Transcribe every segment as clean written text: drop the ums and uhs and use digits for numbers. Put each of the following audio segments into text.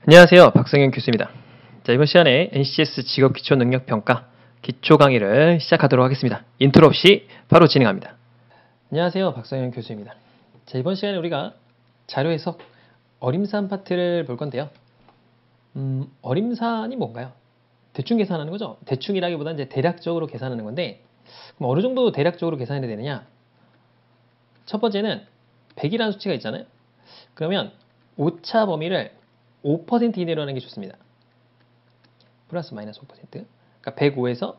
안녕하세요. 박성현 교수입니다. 자, 이번 시간에 NCS 직업 기초 능력 평가 기초 강의를 시작하도록 하겠습니다. 인트로 없이 바로 진행합니다. 안녕하세요. 박성현 교수입니다. 자, 이번 시간에 우리가 자료 해석 어림산 파트를 볼 건데요. 어림산이 뭔가요? 대충 계산하는 거죠? 대충이라기보다는 이제 대략적으로 계산하는 건데, 그럼 어느 정도 대략적으로 계산해야 되느냐? 첫 번째는 100이라는 수치가 있잖아요. 그러면 오차 범위를 5% 이내로 하는 게 좋습니다. 플러스 마이너스 5%. 그러니까 105에서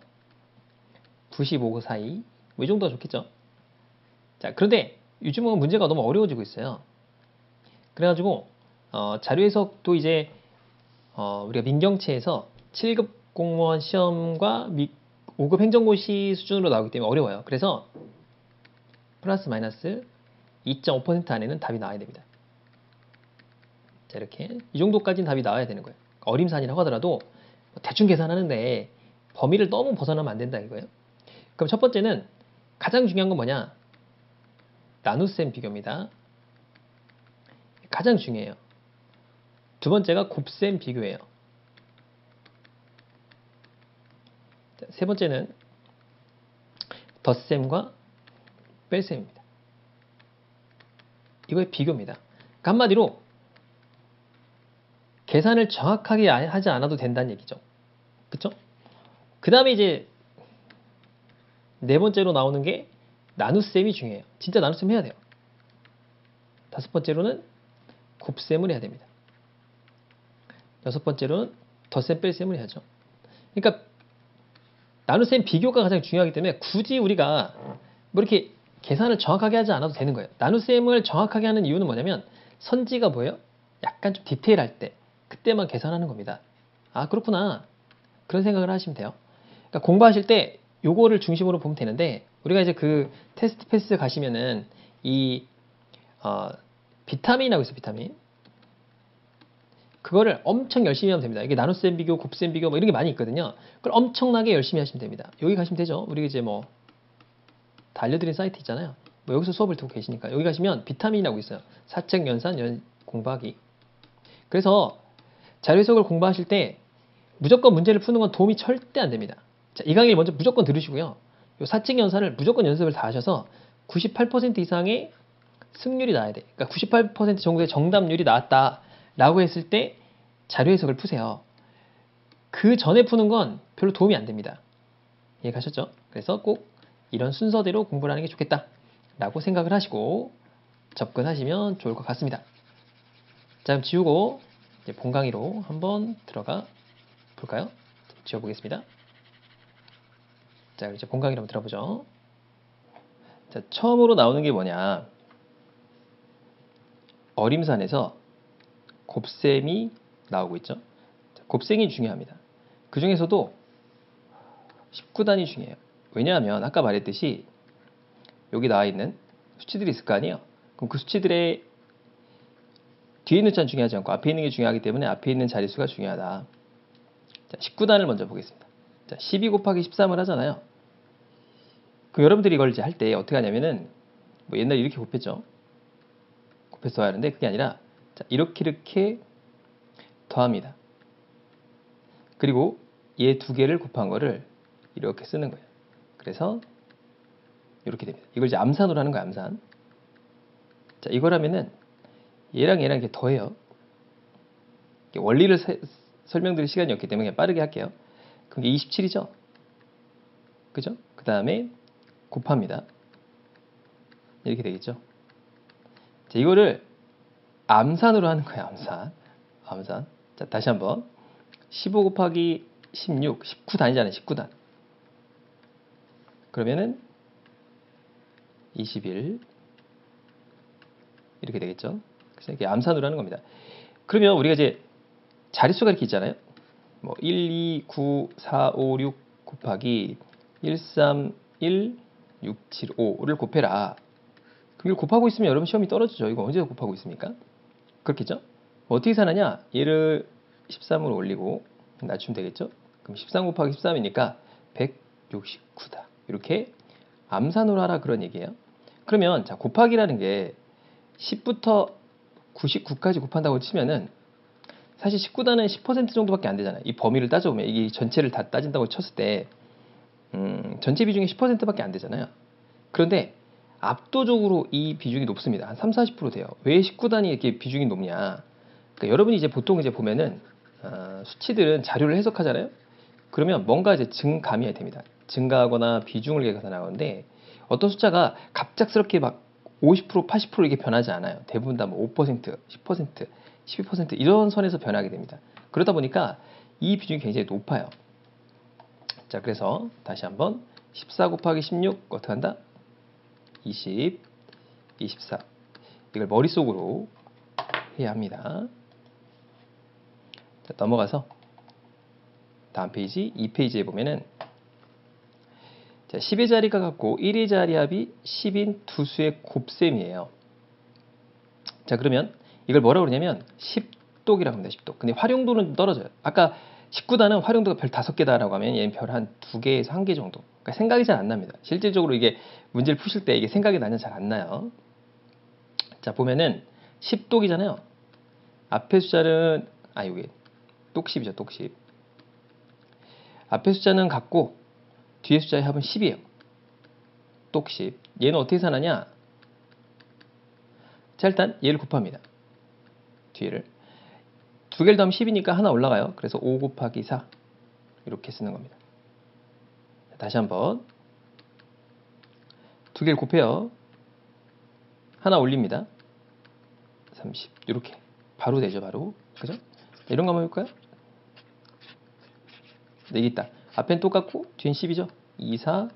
95 사이. 이 정도가 좋겠죠. 자, 그런데 요즘은 문제가 너무 어려워지고 있어요. 그래가지고 자료 해석도 이제 우리가 민경채에서 7급 공무원 시험과 5급 행정고시 수준으로 나오기 때문에 어려워요. 그래서 플러스 마이너스 2.5% 안에는 답이 나와야 됩니다. 자, 이렇게 이 정도까지는 답이 나와야 되는 거예요. 어림산이라고 하더라도 대충 계산하는데 범위를 너무 벗어나면 안 된다 이거예요. 그럼 첫 번째는 가장 중요한 건 뭐냐? 나눗셈 비교입니다. 가장 중요해요. 두 번째가 곱셈 비교예요. 자, 세 번째는 덧셈과 뺄셈입니다. 이거의 비교입니다. 그러니까 한마디로 계산을 정확하게 하지 않아도 된다는 얘기죠. 그쵸? 그 다음에 이제 네 번째로 나오는 게 나눗셈이 중요해요. 진짜 나눗셈 해야 돼요. 다섯 번째로는 곱셈을 해야 됩니다. 여섯 번째로는 덧셈 뺄셈을 해야죠. 그러니까 나눗셈 비교가 가장 중요하기 때문에 굳이 우리가 뭐 이렇게 계산을 정확하게 하지 않아도 되는 거예요. 나눗셈을 정확하게 하는 이유는 뭐냐면 선지가 뭐예요? 약간 좀 디테일할 때 그때만 계산하는 겁니다. 아, 그렇구나. 그런 생각을 하시면 돼요. 그러니까 공부하실 때 요거를 중심으로 보면 되는데, 우리가 이제 그 테스트 패스 가시면은 이 비타민이라고 있어요. 비타민. 그거를 엄청 열심히 하면 됩니다. 이게 나눗셈 비교, 곱셈 비교 뭐 이런 게 많이 있거든요. 그걸 엄청나게 열심히 하시면 됩니다. 여기 가시면 되죠. 우리 이제 뭐 다 알려드린 사이트 있잖아요. 뭐 여기서 수업을 듣고 계시니까 여기 가시면 비타민이라고 있어요. 사책 연산 공부하기. 그래서 자료 해석을 공부하실 때 무조건 문제를 푸는 건 도움이 절대 안 됩니다. 자, 이 강의를 먼저 무조건 들으시고요. 이 사칙 연산을 무조건 연습을 다 하셔서 98% 이상의 승률이 나야 돼. 그러니까 98% 정도의 정답률이 나왔다라고 했을 때 자료 해석을 푸세요. 그 전에 푸는 건 별로 도움이 안 됩니다. 이해가셨죠? 그래서 꼭 이런 순서대로 공부를 하는 게 좋겠다라고 생각을 하시고 접근하시면 좋을 것 같습니다. 자, 그럼 지우고 이제 본 강의로 한번 들어가 볼까요? 지워보겠습니다. 자, 이제 본 강의로 한번 들어보죠. 자, 처음으로 나오는 게 뭐냐? 어림산에서 곱셈이 나오고 있죠. 자, 곱셈이 중요합니다. 그 중에서도 19단이 중요해요. 왜냐하면 아까 말했듯이 여기 나와 있는 수치들이 있을 거 아니에요. 그럼 그 수치들의 뒤에 있는 숫자는 중요하지 않고 앞에 있는 게 중요하기 때문에 앞에 있는 자릿수가 중요하다. 자, 19단을 먼저 보겠습니다. 자, 12 곱하기 13을 하잖아요. 그럼 여러분들이 이걸 이제 할 때 어떻게 하냐면은 뭐 옛날에 이렇게 곱했죠. 곱해서 하는데 그게 아니라 자, 이렇게 더합니다. 그리고 얘 두 개를 곱한 거를 이렇게 쓰는 거예요. 그래서 이렇게 됩니다. 이걸 이제 암산으로 하는 거예요. 암산. 자, 이걸 하면은 얘랑 이렇게 더해요. 원리를 설명드릴 시간이 없기 때문에 그냥 빠르게 할게요. 그럼 이게 27이죠? 그죠? 그 다음에 곱합니다. 이렇게 되겠죠? 자, 이거를 암산으로 하는 거예요. 암산. 자, 다시 한번 15 곱하기 16, 19단이잖아요. 19단. 그러면은 21 이렇게 되겠죠? 그래서 이렇게 암산으로 하는 겁니다. 그러면 우리가 이제 자릿수가 이렇게 있잖아요. 뭐 1, 2, 9, 4, 5, 6 곱하기 1, 3, 1, 6, 7, 5를 곱해라. 그럼 이걸 곱하고 있으면 여러분 시험이 떨어지죠. 이거 언제 곱하고 있습니까? 그렇겠죠? 뭐 어떻게 계산하냐? 얘를 13으로 올리고 낮추면 되겠죠? 그럼 13 곱하기 13이니까 169다. 이렇게 암산으로 하라 그런 얘기예요. 그러면 자, 곱하기라는 게 10부터 99까지 곱한다고 치면은 사실 19단은 10% 정도밖에 안 되잖아요. 이 범위를 따져보면 이게 전체를 다 따진다고 쳤을 때 전체 비중이 10%밖에 안 되잖아요. 그런데 압도적으로 이 비중이 높습니다. 한 3, 40% 돼요. 왜 19단이 이렇게 비중이 높냐? 그러니까 여러분이 이제 보통 이제 보면은 수치들은 자료를 해석하잖아요. 그러면 뭔가 이제 증가해야 됩니다. 증가하거나 비중을 계산해서 나오는데 어떤 숫자가 갑작스럽게 막 50%, 80% 이게 변하지 않아요. 대부분 다 뭐 5%, 10%, 12% 이런 선에서 변하게 됩니다. 그러다 보니까 이 비중이 굉장히 높아요. 자, 그래서 다시 한번 14 곱하기 16 어떻게 한다? 20, 24. 이걸 머릿속으로 해야 합니다. 자, 넘어가서 다음 페이지, 2페이지에 보면은 자, 10의 자리가 같고 1의 자리 합이 10인 두 수의 곱셈이에요. 자, 그러면 이걸 뭐라고 그러냐면 10독이라고 합니다. 10독. 근데 활용도는 떨어져요. 아까 19단은 활용도가 별 5개다라고 하면 얘는 별 한 2개에서 1개 정도. 그러니까 생각이 잘 안 납니다. 실질적으로 이게 문제를 푸실 때 이게 생각이 나냐 잘 안 나요. 자, 보면은 10독이잖아요. 앞에 숫자는 여기 똑10이죠. 똑10. 앞에 숫자는 같고 뒤에 숫자의 합은 10이에요. 똑10. 얘는 어떻게 산하냐? 자, 일단 얘를 곱합니다. 뒤에를. 두 개를 더하면 10이니까 하나 올라가요. 그래서 5 곱하기 4 이렇게 쓰는 겁니다. 다시 한번 두 개를 곱해요. 하나 올립니다. 30 이렇게 바로 되죠. 바로. 그죠? 이런 거 한번 해볼까요? 네, 여기 있다. 앞엔 똑같고 뒤엔 10이죠. 2, 4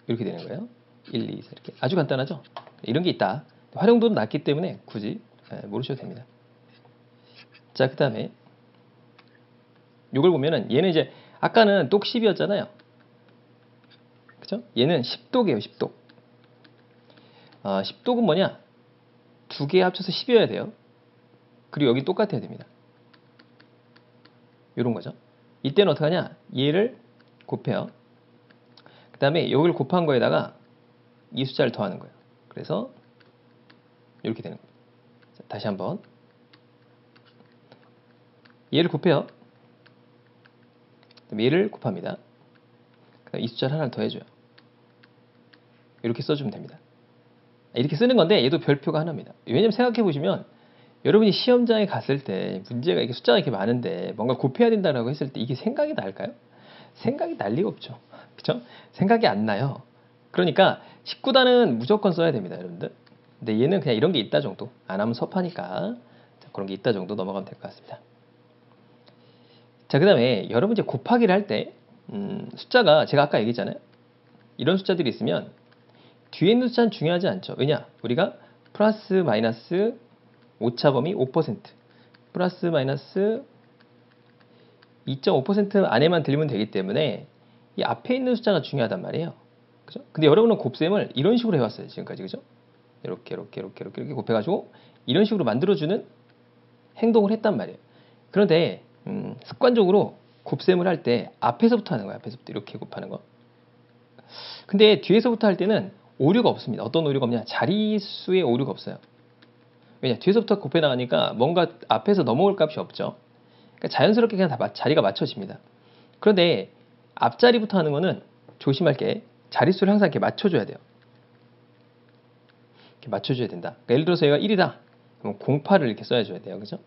이렇게 되는 거예요. 1, 2, 4 이렇게. 아주 간단하죠? 이런 게 있다. 활용도는 낮기 때문에 굳이 모르셔도 됩니다. 자, 그 다음에 이걸 보면은 얘는 이제 아까는 똑 10이었잖아요. 그죠? 얘는 10독이에요. 10독. 10독은 뭐냐? 두 개 합쳐서 10이어야 돼요. 그리고 여기 똑같아야 됩니다. 이런 거죠. 이때는 어떻게 하냐? 얘를 곱해요. 그 다음에 여기를 곱한 거에다가 이 숫자를 더하는 거예요. 그래서 이렇게 되는 겁니다. 자, 다시 한번 얘를 곱해요. 그다음에 얘를 곱합니다. 그다음에 이 숫자를 하나를 더해줘요. 이렇게 써주면 됩니다. 이렇게 쓰는 건데 얘도 별표가 하나입니다. 왜냐면 생각해 보시면 여러분이 시험장에 갔을 때 문제가 이게 숫자가 이렇게 많은데 뭔가 곱해야 된다고 했을 때 이게 생각이 날까요? 생각이 날 리가 없죠. 그죠? 생각이 안 나요. 그러니까 19단은 무조건 써야 됩니다, 여러분들. 근데 얘는 그냥 이런 게 있다 정도. 안 하면 섭하니까 그런 게 있다 정도 넘어가면 될 것 같습니다. 자, 그 다음에 여러분 이제 곱하기를 할 때 숫자가 제가 아까 얘기했잖아요. 이런 숫자들이 있으면 뒤에 있는 숫자는 중요하지 않죠. 왜냐? 우리가 플러스 마이너스 오차범위 5%, 플러스 마이너스 2.5% 안에만 들면 되기 때문에 이 앞에 있는 숫자가 중요하단 말이에요. 그죠? 근데 여러분은 곱셈을 이런 식으로 해왔어요. 지금까지. 그죠? 이렇게 곱해가지고 이런 식으로 만들어주는 행동을 했단 말이에요. 그런데 습관적으로 곱셈을 할 때 앞에서부터 하는 거예요. 앞에서부터 이렇게 곱하는 거. 근데 뒤에서부터 할 때는 오류가 없습니다. 어떤 오류가 없냐? 자릿수의 오류가 없어요. 왜냐? 뒤에서부터 곱해 나가니까 뭔가 앞에서 넘어올 값이 없죠. 그러니까 자연스럽게 그냥 다 자리가 맞춰집니다. 그런데 앞자리부터 하는 거는 조심할 게 자릿수를 항상 이렇게 맞춰줘야 돼요. 이렇게 맞춰줘야 된다. 그러니까 예를 들어서 얘가 1이다. 그럼 08을 이렇게 써줘야 돼요. 그죠?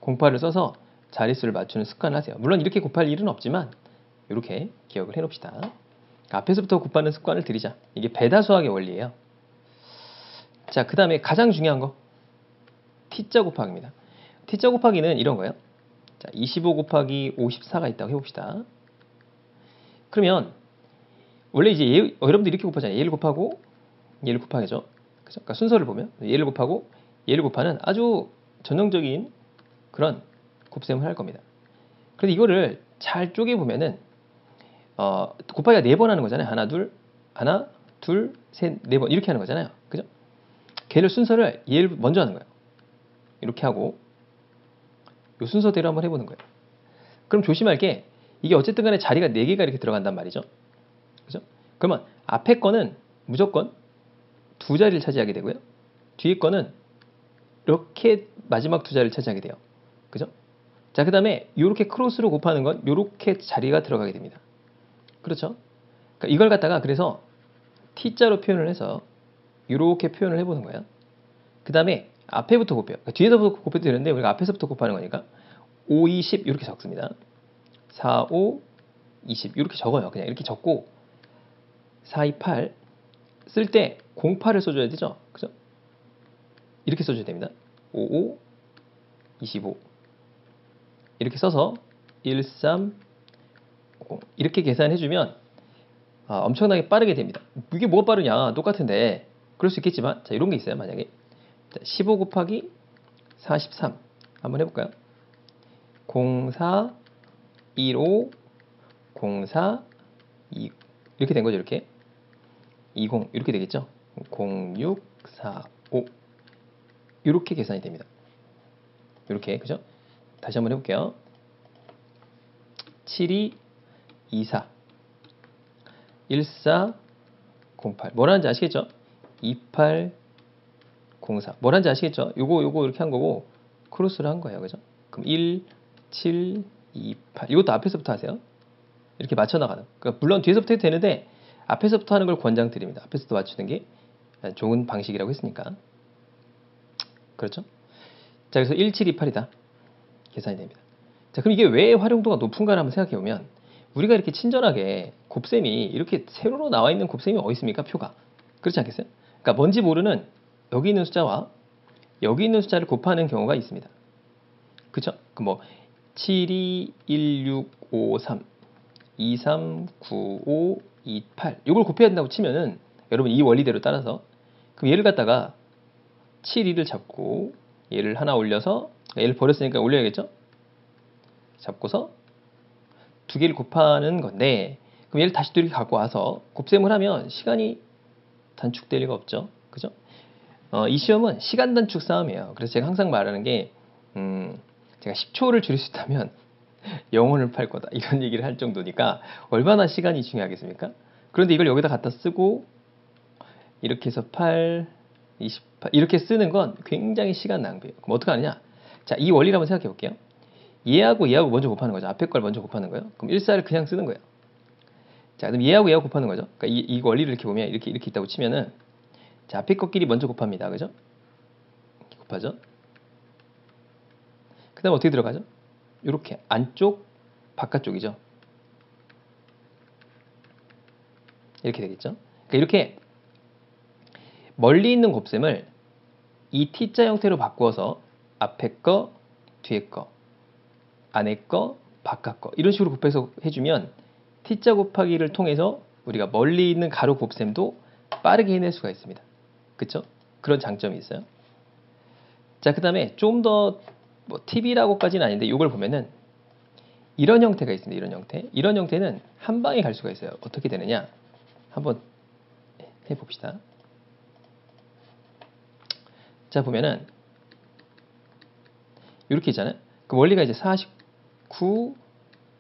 08을 써서 자릿수를 맞추는 습관을 하세요. 물론 이렇게 곱할 일은 없지만 이렇게 기억을 해놓읍시다. 그러니까 앞에서부터 곱하는 습관을 들이자. 이게 배다수학의 원리예요. 자, 그 다음에 가장 중요한 거 T자 곱하기입니다. T자 곱하기는 이런 거예요. 자, 25 곱하기 54가 있다고 해봅시다. 그러면 원래 이제 여러분들 이렇게 곱하잖아요. 얘를 곱하고 얘를 곱하기죠. 그러니까 순서를 보면 얘를 곱하고 얘를 곱하는 아주 전형적인 그런 곱셈을 할 겁니다. 그런데 이거를 잘 쪼개보면은 곱하기가 4번 하는 거잖아요. 하나, 둘, 셋, 4번 이렇게 하는 거잖아요. 그죠? 걔를 순서를 얘를 먼저 하는 거예요. 이렇게 하고 이 순서대로 한번 해보는 거예요. 그럼 조심할 게 이게 어쨌든 간에 자리가 4개가 이렇게 들어간단 말이죠. 그죠? 그러면 앞에 거는 무조건 2자리를 차지하게 되고요. 뒤에 거는 이렇게 마지막 두 자리를 차지하게 돼요. 그죠? 자, 그 다음에 이렇게 크로스로 곱하는 건 이렇게 자리가 들어가게 됩니다. 그렇죠? 그러니까 이걸 갖다가 그래서 t자로 표현을 해서 이렇게 표현을 해보는 거예요. 그 다음에 앞에부터 곱해요. 그러니까 뒤에서부터 곱해도 되는데 우리가 앞에서부터 곱하는 거니까 5, 20 이렇게 적습니다. 4, 5, 20 이렇게 적어요. 그냥 이렇게 적고 4, 2, 8 쓸 때 08을 써줘야 되죠. 그죠? 이렇게 써줘야 됩니다. 5, 5, 25 이렇게 써서 1, 3, 5 이렇게 계산해주면 엄청나게 빠르게 됩니다. 이게 뭐가 빠르냐? 똑같은데 그럴 수 있겠지만 자 이런 게 있어요. 만약에 15 곱하기 43 한번 해볼까요? 04, 15, 04, 2 이렇게 된 거죠. 이렇게 20 이렇게 되겠죠. 06, 4, 5 이렇게 계산이 됩니다. 이렇게 그죠? 다시 한번 해볼게요. 72, 24, 14, 08 뭐라는지 아시겠죠? 28, 04 뭐라는지 아시겠죠? 요거 이렇게 한 거고 크로스를 한 거예요. 그죠? 그럼 1, 7, 2, 8 이것도 앞에서부터 하세요. 이렇게 맞춰 나가는. 그러니까 물론 뒤에서부터 해도 되는데 앞에서부터 하는 걸 권장드립니다. 앞에서부터 맞추는 게 좋은 방식이라고 했으니까. 그렇죠? 자, 그래서 1728이다. 계산이 됩니다. 자, 그럼 이게 왜 활용도가 높은가를 한번 생각해 보면 우리가 이렇게 친절하게 곱셈이 이렇게 세로로 나와 있는 곱셈이 어디 있습니까? 표가. 그렇지 않겠어요? 그러니까 뭔지 모르는 여기 있는 숫자와 여기 있는 숫자를 곱하는 경우가 있습니다. 그쵸? 그 뭐 72, 1653, 23, 95, 28 이걸 곱해야 된다고 치면은 여러분 이 원리대로 따라서 그럼 얘를 갖다가 72를 잡고 얘를 하나 올려서 얘를 버렸으니까 올려야겠죠? 잡고서 두 개를 곱하는 건데 그럼 얘를 다시 또 이렇게 갖고 와서 곱셈을 하면 시간이 단축될 리가 없죠. 그죠? 이 시험은 시간 단축 싸움이에요. 그래서 제가 항상 말하는 게 제가 10초를 줄일 수 있다면 영혼을 팔 거다 이런 얘기를 할 정도니까 얼마나 시간이 중요하겠습니까? 그런데 이걸 여기다 갖다 쓰고 이렇게 해서 8, 28 이렇게 쓰는 건 굉장히 시간 낭비예요. 그럼 어떻게 하느냐? 자, 이 원리를 한번 생각해 볼게요. 얘하고 얘하고 먼저 곱하는 거죠. 앞에 걸 먼저 곱하는 거예요. 그럼 14를 그냥 쓰는 거예요. 자, 그럼 얘하고 얘하고 곱하는 거죠. 그러니까 이 원리를 이렇게 보면 이렇게 있다고 치면은 자, 앞에 것끼리 먼저 곱합니다. 그죠? 이렇게 곱하죠. 그 다음 어떻게 들어가죠? 이렇게 안쪽, 바깥쪽이죠. 이렇게 되겠죠. 그러니까 이렇게 멀리 있는 곱셈을 이 T자 형태로 바꾸어서 앞에 거, 뒤에 거, 안에 거, 바깥 거 이런 식으로 곱해서 해주면 T자 곱하기를 통해서 우리가 멀리 있는 가로 곱셈도 빠르게 해낼 수가 있습니다. 그쵸? 그런 장점이 있어요. 자, 그 다음에 좀 더 뭐 팁이라고까지는 아닌데 이걸 보면은 이런 형태가 있습니다. 이런 형태. 이런 형태는 한 방에 갈 수가 있어요. 어떻게 되느냐? 한번 해봅시다. 자, 보면은 이렇게 있잖아요. 그 원리가 이제 49,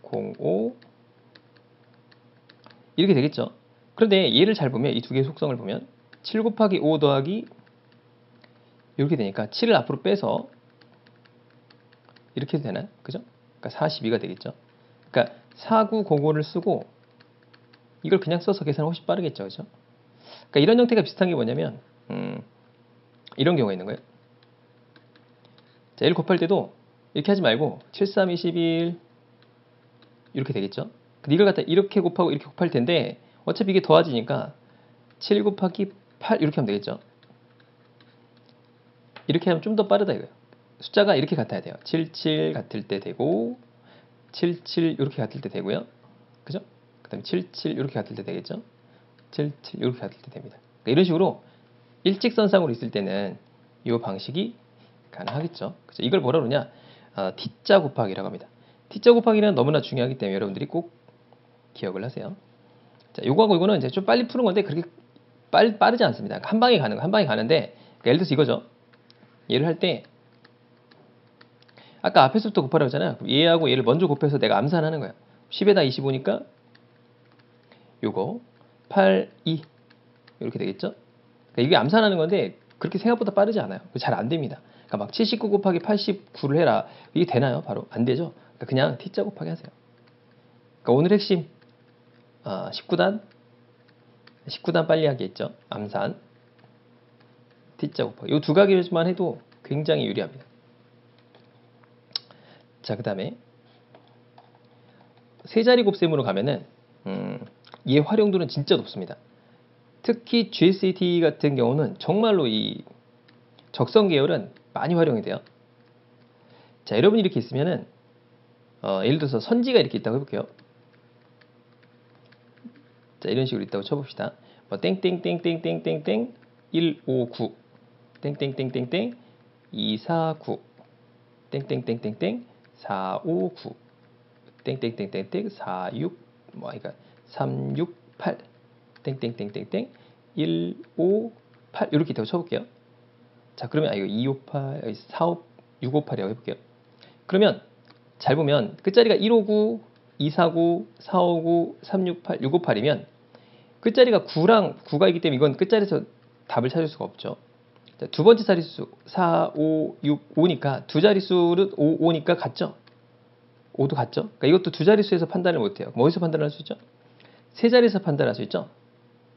05 이렇게 되겠죠. 그런데 얘를 잘 보면 이 두 개의 속성을 보면 7 곱하기 5 더하기 이렇게 되니까 7을 앞으로 빼서 이렇게 해도 되나요? 그죠? 그러니까 42가 되겠죠. 그러니까 4905를 쓰고 이걸 그냥 써서 계산은 훨씬 빠르겠죠. 그죠? 그러니까 이런 형태가 비슷한 게 뭐냐면 이런 경우가 있는 거예요. 자, 1 곱할 때도 이렇게 하지 말고 7, 3, 21 이렇게 되겠죠. 근데 이걸 갖다 이렇게 곱하고 이렇게 곱할 텐데 어차피 이게 더해지니까 7 곱하기 8 이렇게 하면 되겠죠. 이렇게 하면 좀 더 빠르다 이거예요. 숫자가 이렇게 같아야 돼요. 77 같을 때 되고 77 이렇게 같을 때 되고요. 그죠? 그 다음에 77 이렇게 같을 때 되겠죠. 77 이렇게 같을 때 됩니다. 그러니까 이런 식으로 일직선상으로 있을 때는 이 방식이 가능하겠죠. 그죠? 이걸 뭐라 그러냐? T자 곱하기라고 합니다. T자 곱하기는 너무나 중요하기 때문에 여러분들이 꼭 기억을 하세요. 자, 요거하고 이거는 이제 좀 빨리 푸는 건데 그렇게 빠르지 않습니다. 한 방에 가는 거, 한 방에 가는데 그러니까 예를 들어서 이거죠. 얘를 할 때 아까 앞에서부터 곱하라고 했잖아요. 그럼 얘하고 얘를 먼저 곱해서 내가 암산하는 거야. 10에다 25니까 요거 8, 2 이렇게 되겠죠. 그러니까 이게 암산하는 건데 그렇게 생각보다 빠르지 않아요. 잘 안 됩니다. 그러니까 막 79 곱하기 89를 해라. 이게 되나요? 바로 안 되죠. 그러니까 그냥 t자 곱하기 하세요. 그러니까 오늘 핵심 19단 빨리 하기 했죠. 암산 t자 곱하기 이 두 가지만 해도 굉장히 유리합니다. 자, 그 다음에 세 자리 곱셈으로 가면은 얘 활용도는 진짜 높습니다. 특히 GSAT 같은 경우는 정말로 이 적성 계열은 많이 활용이 돼요. 자, 여러분이 이렇게 있으면은 예를 들어서 선지가 이렇게 있다고 해볼게요. 자, 이런 식으로 있다고 쳐봅시다. 뭐 땡땡땡땡땡땡땡 159 땡땡땡땡땡 249 땡땡땡땡땡 459 땡땡땡땡땡 46 뭐 그러니까 368 땡땡땡땡땡 158 이렇게 있다고 쳐볼게요. 자, 그러면 이거 258 658이라고 해볼게요. 그러면 잘 보면 끝자리가 159 249 459 368 658이면 끝자리가 9가 있기 때문에 이건 끝자리에서 답을 찾을 수가 없죠. 자, 두 번째 자릿수 4, 5, 6, 5니까 두 자릿수는 5니까 같죠? 5도 같죠? 그러니까 이것도 두 자릿수에서 판단을 못해요. 그럼 어디서 판단할 수 있죠? 세 자리에서 판단할 수 있죠?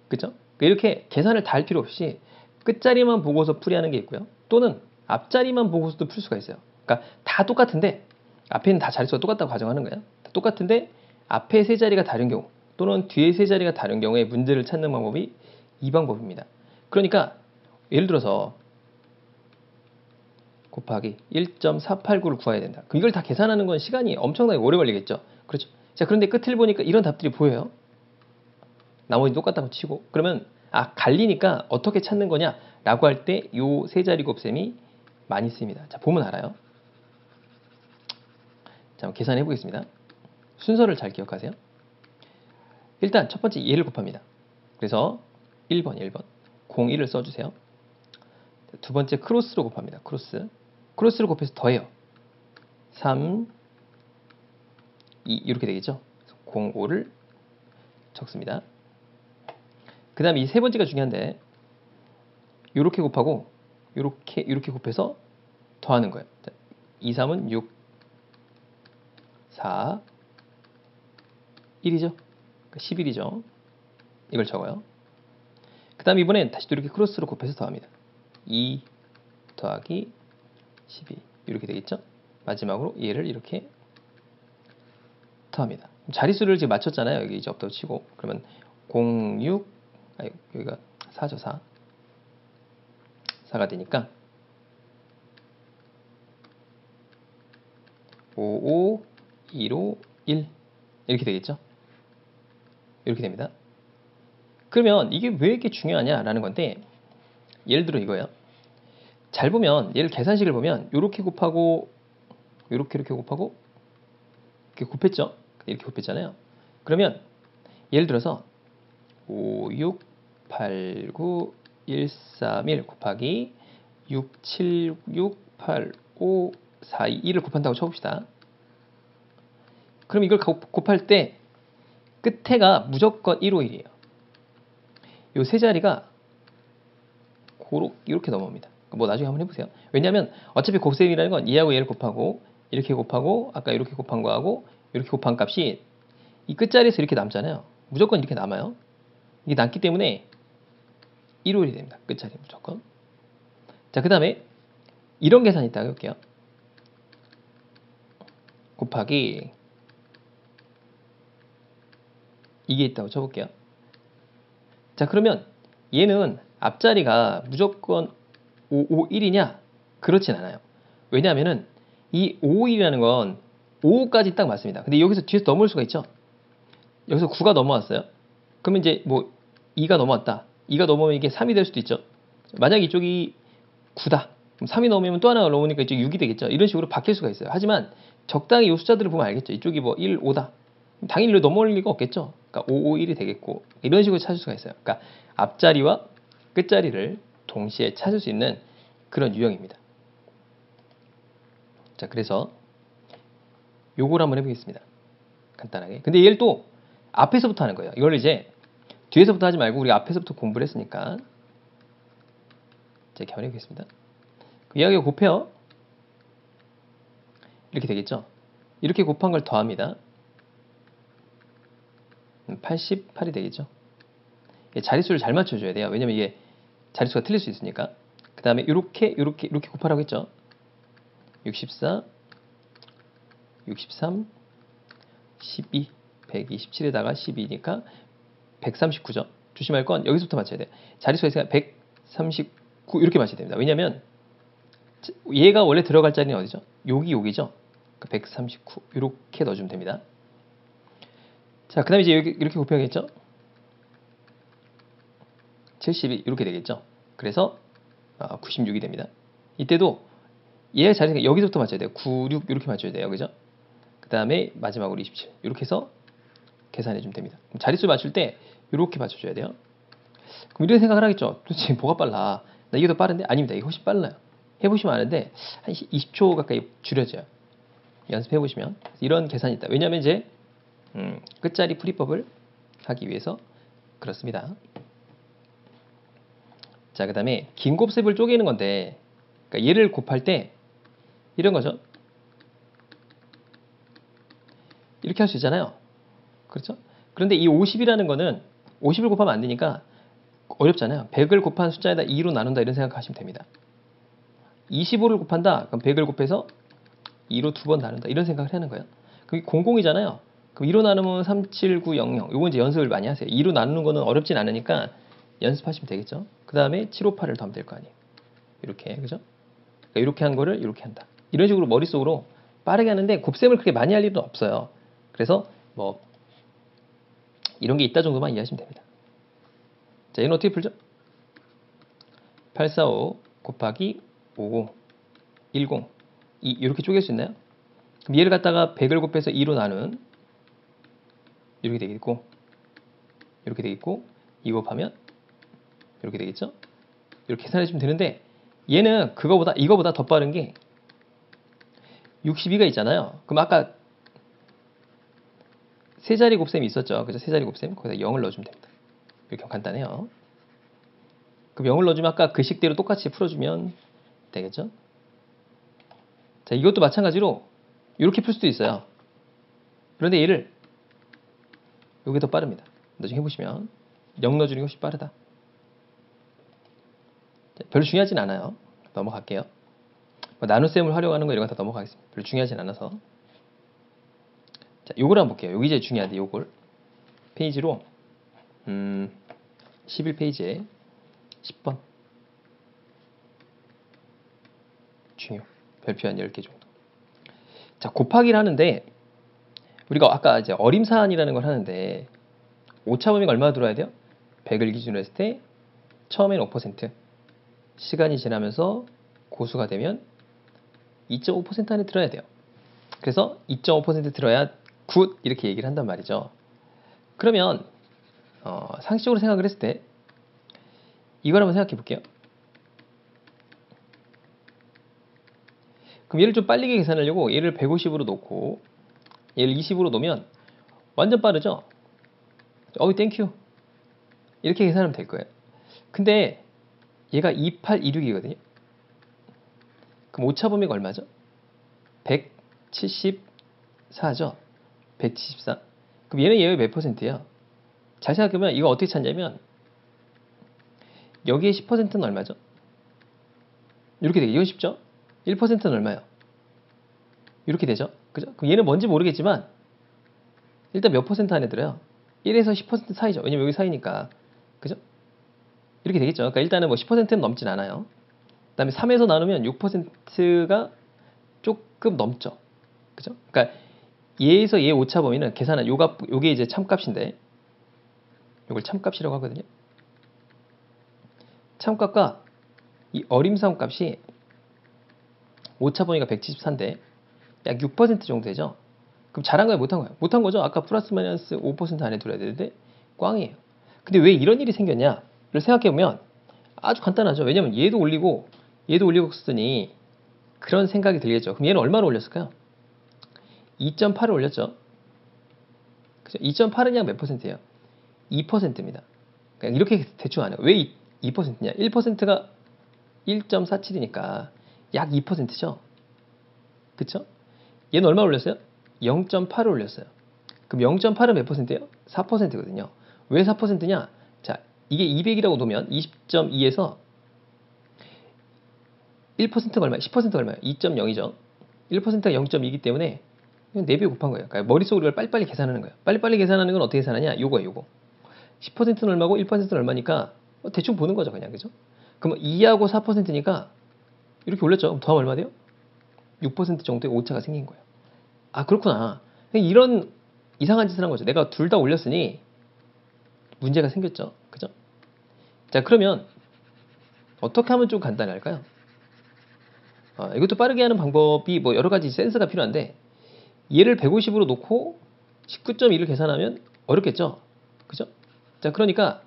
그죠? 그러니까 이렇게 계산을 다 할 필요 없이 끝자리만 보고서 풀이하는 게 있고요. 또는 앞자리만 보고서도 풀 수가 있어요. 그러니까 다 똑같은데 앞에 있는 다 자릿수가 똑같다고 가정하는 거예요. 똑같은데 앞에 세 자리가 다른 경우 또는 뒤에 세 자리가 다른 경우에 문제를 찾는 방법이 이 방법입니다. 그러니까 예를 들어서 곱하기 1.489를 구해야 된다. 이걸 다 계산하는 건 시간이 엄청나게 오래 걸리겠죠. 그렇죠? 자, 그런데 끝을 보니까 이런 답들이 보여요. 나머지 똑같다고 치고. 그러면 갈리니까 어떻게 찾는 거냐 라고 할 때 요 세 자리 곱셈이 많이 쓰입니다. 자, 보면 알아요. 자, 계산해 보겠습니다. 순서를 잘 기억하세요. 일단 첫 번째 얘를 곱합니다. 그래서 1번 01을 써주세요. 두 번째 크로스로 곱합니다. 크로스를 곱해서 더해요. 3 2 이렇게 되겠죠. 05를 적습니다. 그 다음에 이 세 번째가 중요한데 이렇게 곱하고 이렇게 곱해서 더하는 거예요. 2, 3은 6 4 1이죠. 11이죠. 이걸 적어요. 그 다음 이번엔 다시 또 이렇게 크로스로 곱해서 더합니다. 2 더하기 12 이렇게 되겠죠. 마지막으로 얘를 이렇게 더합니다. 자릿수를 지금 맞췄잖아요. 여기 이제 없다고 치고 그러면 06 여기가 4죠. 4가 되니까 55 15 1 이렇게 되겠죠. 이렇게 됩니다. 그러면 이게 왜 이렇게 중요하냐라는 건데 예를 들어 이거예요. 잘 보면 얘를 계산식을 보면 이렇게 곱하고 이렇게 곱하고 이렇게 곱했죠. 이렇게 곱했잖아요. 그러면 예를 들어서 5, 6, 8, 9, 1, 3, 1 곱하기 6, 7, 6, 8, 5, 4, 2, 1을 곱한다고 쳐봅시다. 그럼 이걸 곱할 때 끝에가 무조건 1, 5, 1이에요. 이 세 자리가 이렇게 넘어옵니다. 뭐 나중에 한번 해보세요. 왜냐하면 어차피 곱셈이라는 건 얘하고 얘를 곱하고 이렇게 곱하고 아까 이렇게 곱한 거하고 이렇게 곱한 값이 이 끝자리에서 이렇게 남잖아요. 무조건 이렇게 남아요. 이게 남기 때문에 1, 5, 1이 됩니다. 끝자리 무조건. 자, 그 다음에 이런 계산이 있다고 해볼게요. 곱하기 이게 있다고 쳐볼게요. 자, 그러면 얘는 앞자리가 무조건 551이냐? 그렇진 않아요. 왜냐하면은 이 551이라는 건 5까지 딱 맞습니다. 근데 여기서 뒤에서 넘어올 수가 있죠. 여기서 9가 넘어왔어요. 그러면 이제 뭐 2가 넘어왔다. 2가 넘어오면 이게 3이 될 수도 있죠. 만약 이쪽이 9다. 그럼 3이 넘으면 또 하나가 넘어오니까 이쪽이 6이 되겠죠. 이런 식으로 바뀔 수가 있어요. 하지만 적당히 이 숫자들을 보면 알겠죠. 이쪽이 뭐 1, 5다. 당연히 넘어올 리가 없겠죠. 그러니까 5, 5, 1이 되겠고 이런 식으로 찾을 수가 있어요. 그러니까 앞자리와 끝자리를 동시에 찾을 수 있는 그런 유형입니다. 자, 그래서 요걸 한번 해보겠습니다. 간단하게. 근데 얘를 또 앞에서부터 하는 거예요. 이걸 이제 뒤에서부터 하지 말고 우리 앞에서부터 공부를 했으니까 이제 이렇게 한번 해보겠습니다. 이하게 곱해요. 이렇게 되겠죠. 이렇게 곱한 걸 더합니다. 88이 되겠죠. 자릿수를 잘 맞춰줘야 돼요. 왜냐면 이게 자릿수가 틀릴 수 있으니까. 그 다음에 이렇게 곱하라고 했죠. 64, 63, 12, 127에다가 12니까 139죠. 조심할 건 여기서부터 맞춰야 돼요. 자릿수가 있으니까 139 이렇게 맞춰야 됩니다. 왜냐면 얘가 원래 들어갈 자리는 어디죠? 여기죠. 139 이렇게 넣어주면 됩니다. 자, 그 다음에 이제 이렇게 곱해야겠죠? 72 이렇게 되겠죠? 그래서 96이 됩니다. 이때도 얘의 자리가 여기서부터 맞춰야 돼요. 96 이렇게 맞춰야 돼요. 그죠? 그 다음에 마지막으로 27 이렇게 해서 계산해 주면 됩니다. 자릿수 맞출 때 이렇게 맞춰줘야 돼요. 그럼 이런 생각을 하겠죠. 도대체 뭐가 빨라? 나 이게 더 빠른데? 아닙니다. 이게 훨씬 빨라요. 해보시면 아는데 한 20초 가까이 줄여져요. 연습해보시면 이런 계산이 있다. 왜냐하면 이제 끝자리 풀이법을 하기 위해서 그렇습니다. 자, 그 다음에 긴 곱셈을 쪼개는 건데, 그러니까 얘를 곱할 때 이런 거죠. 이렇게 할 수 있잖아요. 그렇죠? 그런데 이 50이라는 거는 50을 곱하면 안 되니까 어렵잖아요. 100을 곱한 숫자에다 2로 나눈다 이런 생각하시면 됩니다. 25를 곱한다. 그럼 100을 곱해서 2로 두 번 나눈다 이런 생각을 하는 거예요. 그게 00이잖아요. 그럼 2로 나누면 37900. 요거 이제 연습을 많이 하세요. 2로 나누는 거는 어렵진 않으니까 연습하시면 되겠죠. 그 다음에 758을 더하면 될 거 아니에요. 이렇게, 그죠? 그러니까 이렇게 한 거를 이렇게 한다. 이런 식으로 머릿속으로 빠르게 하는데 곱셈을 그렇게 많이 할 일은 없어요. 그래서 뭐 이런 게 있다 정도만 이해하시면 됩니다. 자, 얘는 어떻게 풀죠? 845 곱하기 55 10 2 이렇게 쪼갤 수 있나요? 그럼 얘를 갖다가 100을 곱해서 2로 나눈 이렇게 되겠고 이렇게 되겠고 2 곱하면 이렇게 되겠죠? 이렇게 계산해 주면 되는데 얘는 이거보다 더 빠른 게 62가 있잖아요. 그럼 아까 세 자리 곱셈이 있었죠. 그죠? 세 자리 곱셈. 거기다 0을 넣어주면 됩니다. 이렇게 간단해요. 그럼 0을 넣어주면 아까 그 식대로 똑같이 풀어주면 되겠죠? 자, 이것도 마찬가지로 이렇게 풀 수도 있어요. 그런데 얘를 이게 더 빠릅니다. 나중에 해보시면 0 넣어주는 게 훨씬 빠르다. 별로 중요하진 않아요. 넘어갈게요. 나눗셈을 하려고 하는 거 이런 거 다 넘어가겠습니다. 별로 중요하진 않아서. 자, 요걸 한번 볼게요. 여기 이제 중요한데 요걸 페이지로 11페이지에 10번 중요 별표 한 10개 정도. 자, 곱하기를 하는데 우리가 아까 이제 어림사안이라는 걸 하는데 오차범위가 얼마나 들어야 돼요? 100을 기준으로 했을 때 처음엔 5%, 시간이 지나면서 고수가 되면 2.5% 안에 들어야 돼요. 그래서 2.5% 들어야 굿 이렇게 얘기를 한단 말이죠. 그러면 상식적으로 생각을 했을 때 이걸 한번 생각해 볼게요. 그럼 얘를 좀 빨리 계산하려고 얘를 150으로 놓고 얘를 20으로 놓으면 완전 빠르죠? 땡큐 이렇게 계산하면 될 거예요. 근데 얘가 2826이거든요. 그럼 오차범위가 얼마죠? 174죠? 174. 그럼 얘는 얘의 몇 퍼센트예요? 잘 생각해보면 이거 어떻게 찾냐면 여기에 10%는 얼마죠? 이렇게 되게 이건 쉽죠? 1%는 얼마예요? 이렇게 되죠? 그죠? 그럼 얘는 뭔지 모르겠지만 일단 몇 퍼센트 안에 들어요? 1에서 10% 사이죠. 왜냐면 여기 사이니까. 그죠? 이렇게 되겠죠. 그러니까 일단은 뭐 10%는 넘진 않아요. 그 다음에 3에서 나누면 6%가 조금 넘죠. 그죠? 그러니까 얘에서 얘 오차 범위는 계산한 요게 이제 참값인데 요걸 참값이라고 하거든요. 참값과 이 어림상 값이 오차 범위가 174인데 약 6% 정도 되죠. 그럼 잘한 거야, 못한 거야? 못한 거죠. 아까 플러스 마이너스 5% 안에 들어야 되는데 꽝이에요. 근데 왜 이런 일이 생겼냐를 생각해보면 아주 간단하죠. 왜냐면 얘도 올리고 썼으니 그런 생각이 들겠죠. 그럼 얘는 얼마로 올렸을까요? 2.8을 올렸죠. 그죠? 2.8은 약 몇 퍼센트예요? 2%입니다. 그냥 이렇게 대충 안 해요. 왜 2%냐? 1%가 1.47이니까 약 2%죠. 그쵸? 얘는 얼마 올렸어요? 0.8을 올렸어요. 그럼 0.8은 몇 퍼센트예요? 4%거든요. 왜 4%냐? 자, 이게 200이라고 놓으면 20.2에서 1%가 얼마예요? 10%가 얼마예요? 2.0이죠. 1%가 0.2이기 때문에 4배 곱한 거예요. 그러니까 머릿속으로 이걸 빨리빨리 계산하는 거예요. 빨리빨리 계산하는 건 어떻게 계산하냐? 요거예요, 요거. 10%는 얼마고 1%는 얼마니까 대충 보는 거죠, 그냥. 그죠? 그럼 2하고 4%니까 이렇게 올렸죠. 그럼 더하면 얼마 돼요? 6% 정도의 오차가 생긴 거예요. 아, 그렇구나. 이런 이상한 짓을 한 거죠. 내가 둘 다 올렸으니 문제가 생겼죠. 그죠? 자, 그러면 어떻게 하면 좀 간단히 할까요? 이것도 빠르게 하는 방법이 뭐 여러 가지 센스가 필요한데, 얘를 150으로 놓고 19.2를 계산하면 어렵겠죠? 그죠? 자, 그러니까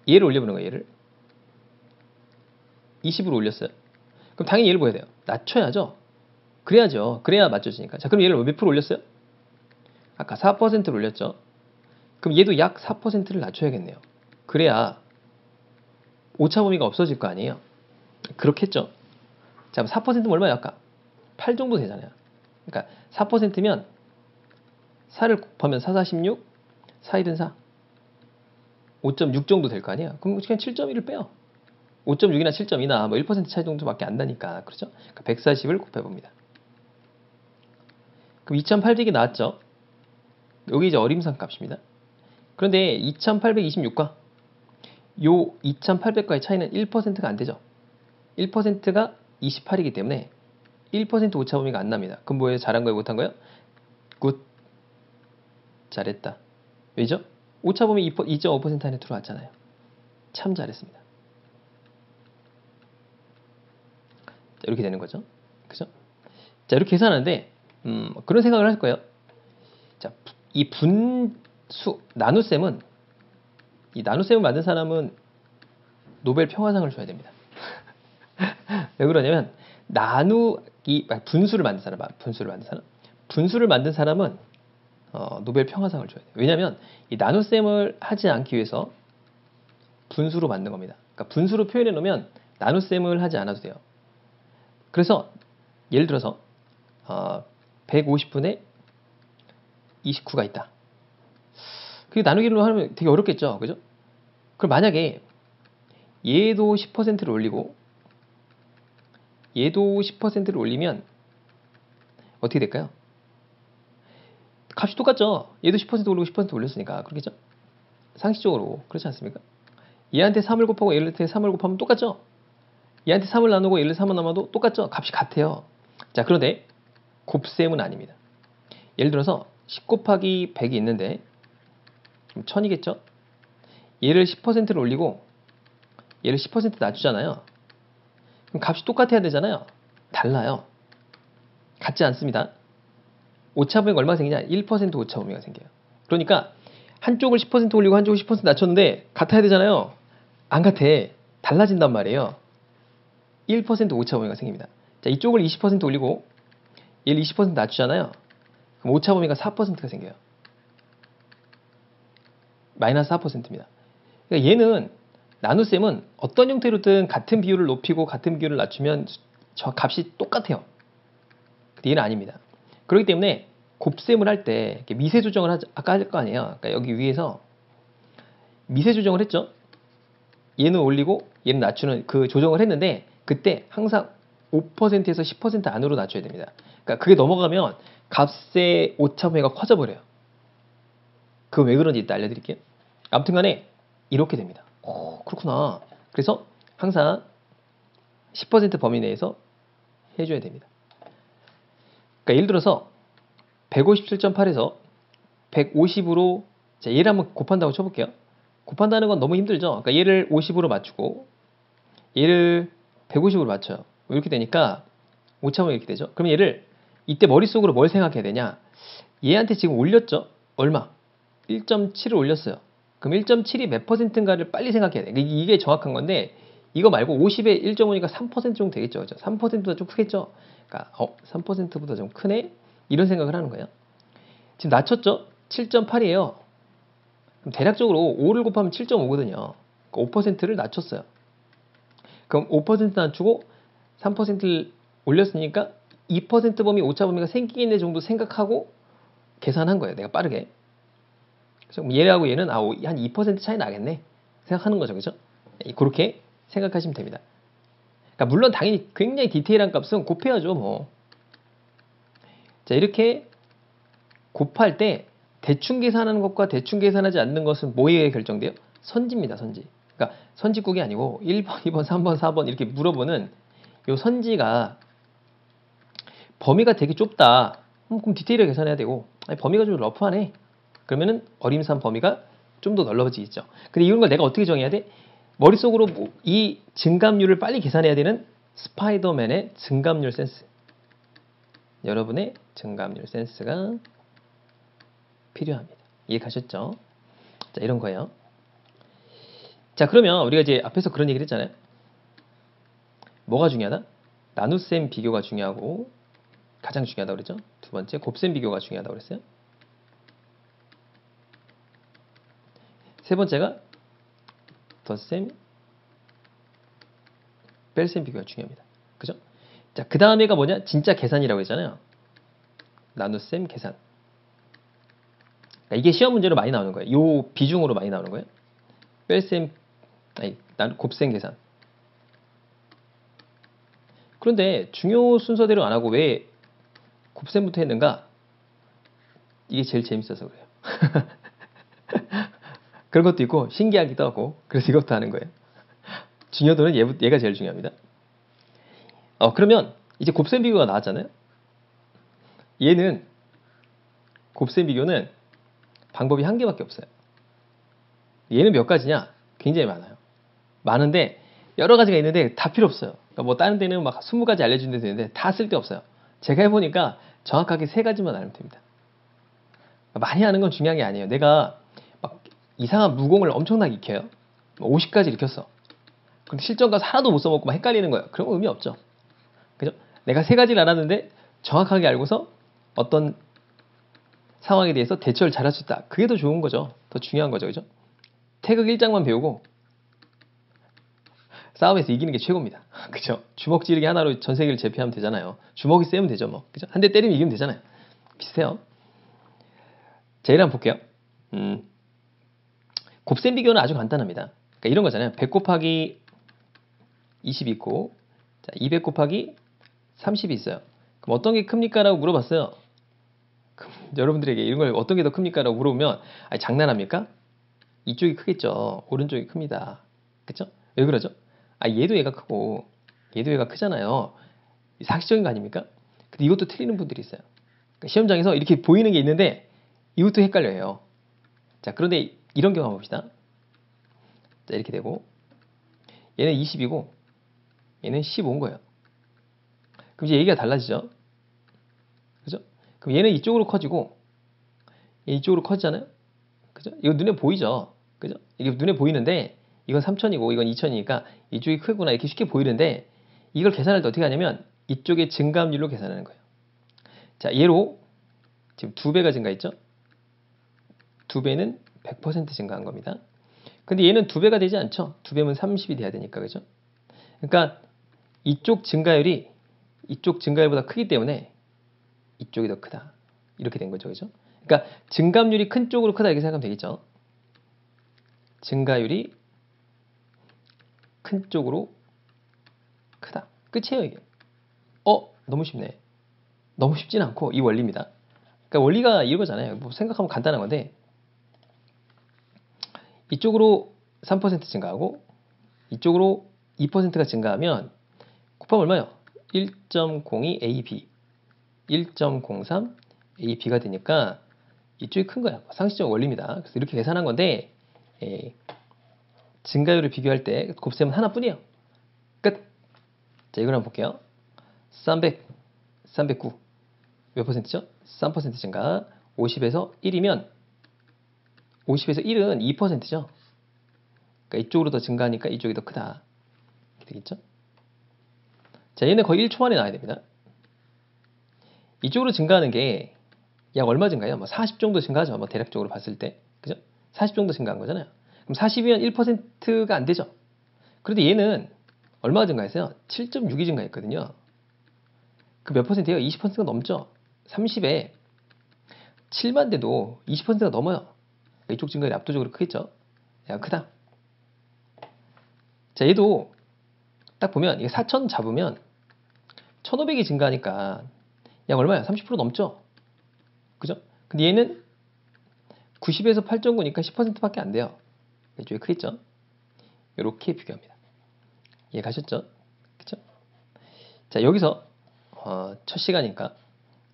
얘를 올려보는 거예요. 얘를 20으로 올렸어요. 그럼 당연히 얘를 뭐 해야 돼요? 낮춰야죠. 그래야죠. 그래야 맞춰지니까. 자, 그럼 얘를 몇 프로 올렸어요? 아까 4%를 올렸죠. 그럼 얘도 약 4%를 낮춰야겠네요. 그래야 오차 범위가 없어질 거 아니에요. 그렇겠죠. 자, 4%면 얼마야 아까? 8 정도 되잖아요. 그러니까 4%면 4를 곱하면 4, 4, 16, 4, 1은 4. 5.6 정도 될 거 아니에요. 그럼 그냥 7.1을 빼요. 5.6이나 7.2나 뭐 1% 차이 정도밖에 안 나니까. 그렇죠? 그러니까 140을 곱해봅니다. 그럼 2800이 나왔죠? 여기 이제 어림상 값입니다. 그런데 2826과 요 2800과의 차이는 1%가 안 되죠. 1%가 28이기 때문에 1% 오차 범위가 안 납니다. 그럼 뭐예요? 잘한 거예요? 못한 거예요? 굿. 잘했다. 왜죠? 오차 범위 2.5% 안에 들어왔잖아요. 참 잘했습니다. 자, 이렇게 되는 거죠. 그죠? 자, 이렇게 계산하는데 그런 생각을 할 거예요. 자, 이 나눗셈을 만든 사람은 노벨 평화상을 줘야 됩니다. 왜 그러냐면 분수를 만든 사람은 노벨 평화상을 줘야 돼요. 왜냐하면 이 나눗셈을 하지 않기 위해서 분수로 만든 겁니다. 그러니까 분수로 표현해 놓으면 나눗셈을 하지 않아도 돼요. 그래서 예를 들어서 150분의 29가 있다. 그게 나누기로 하면 되게 어렵겠죠, 그죠? 그럼 만약에 얘도 10%를 올리고 얘도 10%를 올리면 어떻게 될까요? 값이 똑같죠. 얘도 10% 올리고 10% 올렸으니까 그렇겠죠? 상식적으로 그렇지 않습니까? 얘한테 3을 곱하고 얘한테 3을 곱하면 똑같죠? 얘한테 3을 나누고 얘를 3을 나눠도 똑같죠? 값이 같아요. 자, 그런데 곱셈은 아닙니다. 예를 들어서 10 곱하기 100이 있는데 1000이겠죠? 얘를 10%를 올리고 얘를 10% 낮추잖아요. 그럼 값이 똑같아야 되잖아요. 달라요. 같지 않습니다. 오차 범위가 얼마나 생기냐? 1% 오차 범위가 생겨요. 그러니까 한쪽을 10% 올리고 한쪽을 10% 낮췄는데 같아야 되잖아요. 안 같아. 달라진단 말이에요. 1% 오차 범위가 생깁니다. 자, 이쪽을 20% 올리고 얘를 20% 낮추잖아요. 그럼 오차 범위가 4%가 생겨요. 마이너스 4%입니다. 그러니까 얘는 나눗셈은 어떤 형태로든 같은 비율을 높이고 같은 비율을 낮추면 저 값이 똑같아요. 근데 얘는 아닙니다. 그렇기 때문에 곱셈을 할 때 미세 조정을 아까 할 거 아니에요. 그러니까 여기 위에서 미세 조정을 했죠. 얘는 올리고 얘는 낮추는 그 조정을 했는데 그때 항상 5%에서 10% 안으로 낮춰야 됩니다. 그러니까 그게 넘어가면 값의 오차 범위가 커져버려요. 그거 왜 그런지 이따 알려드릴게요. 아무튼 간에 이렇게 됩니다. 그렇구나. 그래서 항상 10% 범위 내에서 해줘야 됩니다. 그러니까 예를 들어서 157.8에서 150으로 얘를 한번 곱한다고 쳐볼게요. 곱한다는 건 너무 힘들죠. 그러니까 얘를 50으로 맞추고 얘를 150으로 맞춰요. 이렇게 되니까 오차범위 이렇게 되죠. 그럼 얘를 이때 머릿속으로 뭘 생각해야 되냐? 얘한테 지금 올렸죠? 얼마? 1.7을 올렸어요. 그럼 1.7이 몇 퍼센트인가를 빨리 생각해야 돼. 이게 정확한 건데 이거 말고 50에 1.5니까 3% 정도 되겠죠. 그죠? 3%보다 좀 크겠죠? 그러니까 3%보다 좀 크네? 이런 생각을 하는 거예요. 지금 낮췄죠? 7.8이에요. 그럼 대략적으로 5를 곱하면 7.5거든요. 그러니까 5%를 낮췄어요. 그럼 5% 낮추고 3%를 올렸으니까 2% 범위, 오차 범위가 생기겠네 정도 생각하고 계산한 거예요. 내가 빠르게. 그죠? 얘하고 얘는 한 2% 차이 나겠네 생각하는 거죠. 그죠? 그렇게 생각하시면 됩니다. 그러니까 물론 당연히 굉장히 디테일한 값은 곱해야죠. 뭐. 자, 이렇게 곱할 때 대충 계산하는 것과 대충 계산하지 않는 것은 뭐에 결정돼요? 선지입니다. 선지. 그러니까 선지국이 아니고 1번, 2번, 3번, 4번 이렇게 물어보는 요 선지가 범위가 되게 좁다. 그럼 디테일하게 계산해야 되고, 아니, 범위가 좀 러프하네. 그러면은 어림산 범위가 좀 더 넓어지겠죠. 근데 이런 걸 내가 어떻게 정해야 돼? 머릿속으로 이 증감률을 빨리 계산해야 되는 스파이더맨의 증감률 센스. 여러분의 증감률 센스가 필요합니다. 이해 가셨죠? 자, 이런 거예요. 자, 그러면 우리가 이제 앞에서 그런 얘기를 했잖아요. 뭐가 중요하다? 나눗셈 비교가 중요하고 가장 중요하다고 그랬죠? 두 번째, 곱셈 비교가 중요하다고 그랬어요. 세 번째가 덧셈, 뺄셈 비교가 중요합니다. 그죠? 자, 그 다음에가 뭐냐? 진짜 계산이라고 했잖아요. 나눗셈 계산. 그러니까 이게 시험 문제로 많이 나오는 거예요. 요 비중으로 많이 나오는 거예요. 뺄셈, 아니, 곱셈 계산. 그런데 중요 순서대로 안 하고 왜 곱셈부터 했는가? 이게 제일 재밌어서 그래요. 그런 것도 있고 신기하기도 하고 그래서 이것도 하는 거예요. 중요도는 얘가 제일 중요합니다. 그러면 이제 곱셈 비교가 나왔잖아요. 얘는 곱셈 비교는 방법이 한 개밖에 없어요. 얘는 몇 가지냐? 굉장히 많아요. 많은데 여러 가지가 있는데 다 필요 없어요. 그러니까 뭐 다른 데는 막 20가지 알려주는 데도 있는데 다 쓸데 없어요. 제가 해보니까 정확하게 3가지만 알면 됩니다. 많이 하는 건 중요한 게 아니에요. 내가 막 이상한 무공을 엄청나게 익혀요. 50가지 익혔어. 근데 실전 가서 하나도 못 써먹고 막 헷갈리는 거예요. 그런 거 의미 없죠. 그죠? 내가 3가지를 알았는데 정확하게 알고서 어떤 상황에 대해서 대처를 잘할 수 있다. 그게 더 좋은 거죠. 더 중요한 거죠. 그죠? 태극 1장만 배우고 싸움에서 이기는 게 최고입니다. 그죠? 주먹 찌르기 하나로 전 세계를 제패하면 되잖아요. 주먹이 세면 되죠. 뭐. 그죠? 한 대 때리면 이기면 되잖아요. 비슷해요. 자, 이를 한번 볼게요. 곱셈 비교는 아주 간단합니다. 그러니까 이런 거잖아요. 100 곱하기 20이 있고, 자, 200 곱하기 30이 있어요. 그럼 어떤 게 큽니까? 라고 물어봤어요. 여러분들에게 이런 걸 어떤 게 더 큽니까? 라고 물어보면, 아니, 장난합니까? 이쪽이 크겠죠. 오른쪽이 큽니다. 그쵸? 왜 그러죠? 얘도 얘가 크고, 얘도 얘가 크잖아요. 상식적인 거 아닙니까? 근데 이것도 틀리는 분들이 있어요. 그러니까 시험장에서 이렇게 보이는 게 있는데, 이것도 헷갈려요. 자, 그런데 이런 경우 한번 봅시다. 자, 이렇게 되고, 얘는 20이고, 얘는 15인 거예요. 그럼 이제 얘기가 달라지죠? 그죠? 그럼 얘는 이쪽으로 커지고, 얘 이쪽으로 커지잖아요? 그죠? 이거 눈에 보이죠? 그죠? 이게 눈에 보이는데, 이건 3000이고, 이건 2000이니까 이쪽이 크구나, 이렇게 쉽게 보이는데, 이걸 계산할 때 어떻게 하냐면, 이쪽의 증감률로 계산하는 거예요. 자, 얘로, 지금 2배가 증가했죠? 2배는 100% 증가한 겁니다. 근데 얘는 2배가 되지 않죠? 2배면 30이 돼야 되니까, 그죠? 그러니까 이쪽 증가율이 이쪽 증가율보다 크기 때문에 이쪽이 더 크다. 이렇게 된 거죠, 그죠? 그러니까 증감률이 큰 쪽으로 크다 이렇게 생각하면 되겠죠? 증가율이 큰 쪽으로 크다. 끝이에요, 이게. 너무 쉽네. 너무 쉽진 않고 이 원리입니다. 그러니까 원리가 이거잖아요. 뭐 생각하면 간단한 건데 이쪽으로 3% 증가하고 이쪽으로 2%가 증가하면 곱하면 얼마요? 1.02 AB 1.03 AB가 되니까 이쪽이 큰 거야. 상식적 원리입니다. 그래서 이렇게 계산한 건데 증가율을 비교할 때 곱셈은 하나뿐이에요. 끝. 자, 이걸 한번 볼게요. 309 몇 퍼센트죠? 3% 증가. 50에서 1이면 50에서 1은 2%죠. 그러니까 이쪽으로 더 증가하니까 이쪽이 더 크다. 이렇게 되겠죠? 자, 얘는 거의 1초 만에 나와야 됩니다. 이쪽으로 증가하는 게 약 얼마 증가해요? 뭐 40 정도 증가하죠. 뭐 대략적으로 봤을 때. 그죠? 40 정도 증가한 거잖아요. 그럼 40이면 1%가 안 되죠. 그런데 얘는 얼마가 증가했어요? 7.6이 증가했거든요. 그 몇 퍼센트예요? 20%가 넘죠? 30에 7만 대도 20%가 넘어요. 이쪽 증가율이 압도적으로 크겠죠? 야, 크다. 자, 얘도 딱 보면 이게 4,000 잡으면 1,500이 증가하니까 약 얼마야? 30% 넘죠? 그죠? 근데 얘는 90에서 8.9니까 10%밖에 안 돼요. 이쪽이 크겠죠? 이렇게 비교합니다. 이해 가셨죠? 그죠? 자, 여기서 첫 시간이니까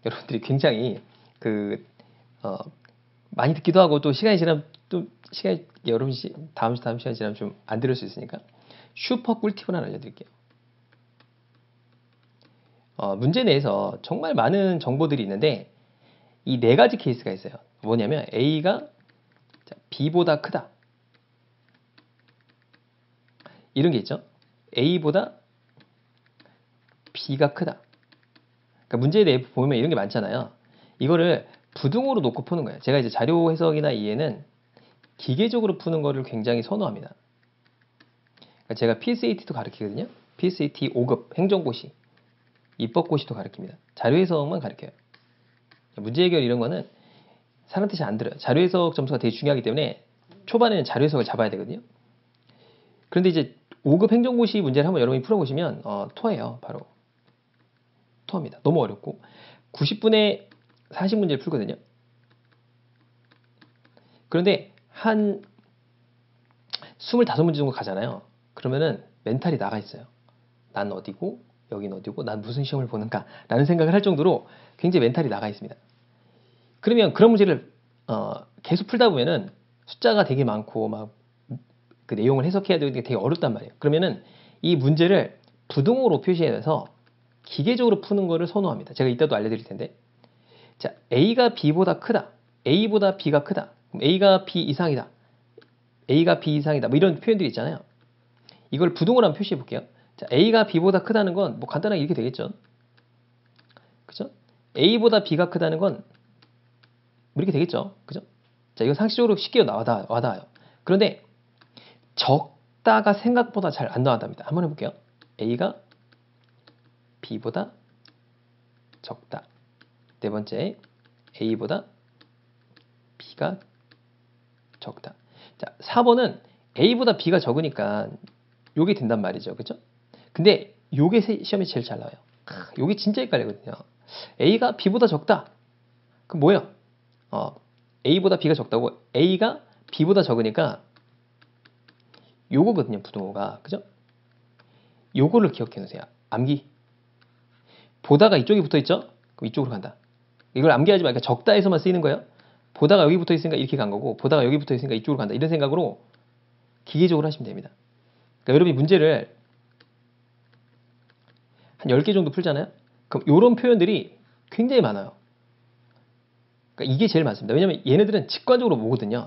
여러분들이 굉장히 그 많이 듣기도 하고 또 시간이 지나면 또 시간이 여러분 다음 시간 지나면 좀 안 들을 수 있으니까 슈퍼 꿀팁을 하나 알려드릴게요. 문제 내에서 정말 많은 정보들이 있는데 이 네 가지 케이스가 있어요. 뭐냐면 A가 B보다 크다. 이런 게 있죠. A보다 B가 크다. 그러니까 문제 내에 보면 이런 게 많잖아요. 이거를 부등호로 놓고 푸는 거예요. 제가 이제 자료 해석이나 이해는 기계적으로 푸는 거를 굉장히 선호합니다. 그러니까 제가 PSAT도 가르치거든요. PSAT 5급 행정고시, 입법고시도 가르칩니다. 자료 해석만 가르쳐요. 문제 해결 이런 거는 사람한테 잘 안 들어요. 자료 해석 점수가 되게 중요하기 때문에 초반에는 자료 해석을 잡아야 되거든요. 그런데 이제 5급 행정고시 문제를 한번 여러분이 풀어보시면 토해요. 바로 토합니다. 너무 어렵고 90분에 40문제를 풀거든요. 그런데 한 25문제 정도 가잖아요. 그러면은 멘탈이 나가 있어요. 난 어디고 여긴 어디고 난 무슨 시험을 보는가 라는 생각을 할 정도로 굉장히 멘탈이 나가 있습니다. 그러면 그런 문제를 계속 풀다 보면은 숫자가 되게 많고 막 그 내용을 해석해야 되는 게 되게 어렵단 말이에요. 그러면은 이 문제를 부등호로 표시해서 기계적으로 푸는 거를 선호합니다. 제가 이따도 알려드릴 텐데. 자, A가 B보다 크다. A보다 B가 크다. 그럼 A가 B 이상이다. A가 B 이상이다. 뭐 이런 표현들이 있잖아요. 이걸 부등호로 한번 표시해 볼게요. 자, A가 B보다 크다는 건 뭐 간단하게 이렇게 되겠죠. 그죠? A보다 B가 크다는 건 뭐 이렇게 되겠죠. 그죠? 자, 이거 상식적으로 쉽게 와닿아요. 그런데 적다가 생각보다 잘 안 나와답니다. 한번 해볼게요. A가 B보다 적다. 네 번째, A보다 B가 적다. 자, 4번은 A보다 B가 적으니까 요게 된단 말이죠. 그죠? 근데 요게 시험에 제일 잘 나와요. 요게 진짜 헷갈리거든요. A가 B보다 적다. 그럼 뭐예요? A보다 B가 적다고 A가 B보다 적으니까 요거거든요. 부등호가. 그죠? 요거를 기억해 놓으세요. 암기. 보다가 이쪽에 붙어 있죠? 그럼 이쪽으로 간다. 이걸 암기하지 말고 적다에서만 쓰이는 거예요. 보다가 여기 붙어 있으니까 이렇게 간 거고 보다가 여기 붙어 있으니까 이쪽으로 간다. 이런 생각으로 기계적으로 하시면 됩니다. 그러니까 여러분이 문제를 한 10개 정도 풀잖아요. 그럼 이런 표현들이 굉장히 많아요. 그러니까 이게 제일 많습니다. 왜냐면 얘네들은 직관적으로 보거든요.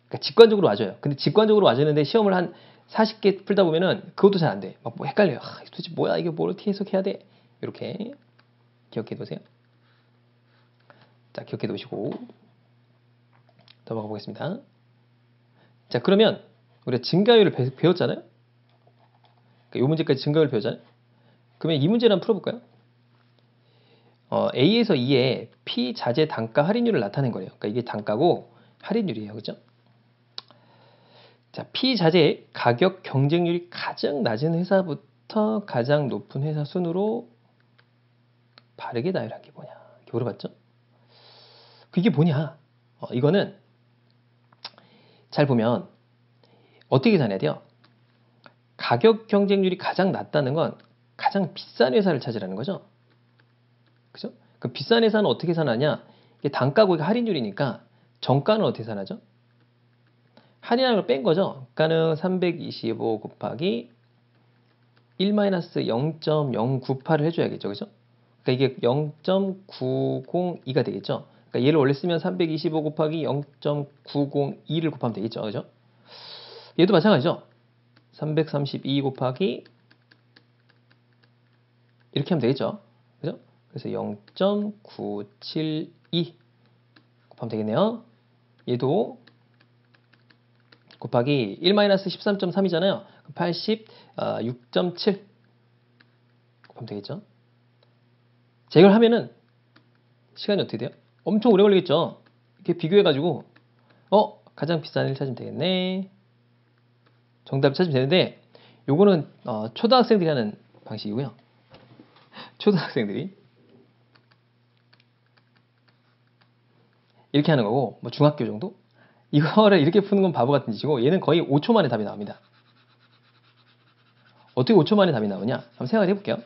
그러니까 직관적으로 와줘요. 근데 직관적으로 와주는데 시험을 한 40개 풀다 보면은 그것도 잘 안 돼. 막 뭐 헷갈려요. 도대체 뭐야 이게 뭘 어떻게 해석해야 돼? 이렇게 기억해 두세요. 자, 기억해 두시고 넘어가 보겠습니다. 자, 그러면 우리가 증가율을 배웠잖아요. 그러니까 이 문제까지 증가율 배웠잖아요. 그러면 이 문제를 한번 풀어볼까요? A에서 E에 피자재 단가 할인율을 나타낸 거예요. 그러니까 이게 단가고 할인율이에요. 그죠? 자, 피자재 가격 경쟁률이 가장 낮은 회사부터 가장 높은 회사 순으로 바르게 나열한 게 뭐냐? 이렇게 물어봤죠? 그게 뭐냐? 이거는 잘 보면 어떻게 계산해야 돼요? 가격 경쟁률이 가장 낮다는 건 가장 비싼 회사를 찾으라는 거죠. 그죠? 그 비싼 회사는 어떻게 계산하냐? 이게 단가고 이게 할인율이니까 정가는 어떻게 계산하죠? 할인하는 걸 뺀 거죠. 그러니까는 325 곱하기 1-0.098을 해줘야겠죠. 그죠? 그러니까 이게 0.902가 되겠죠. 그러니까 얘를 원래 쓰면 325 곱하기 0.902를 곱하면 되겠죠. 그죠? 얘도 마찬가지죠. 332 곱하기 이렇게 하면 되겠죠. 그죠? 그래서 0.972 곱하면 되겠네요. 얘도 곱하기 1-13.3이잖아요. 80 6.7 곱하면 되겠죠. 자, 이걸 하면은 시간이 어떻게 돼요? 엄청 오래 걸리겠죠. 이렇게 비교해가지고 가장 비싼 1 찾으면 되겠네. 정답 찾으면 되는데 요거는 초등학생들이 하는 방식이고요. 초등학생들이 이렇게 하는 거고, 뭐 중학교 정도? 이거를 이렇게 푸는 건 바보 같은 짓이고, 얘는 거의 5초 만에 답이 나옵니다. 어떻게 5초 만에 답이 나오냐? 한번 생각을 해볼게요.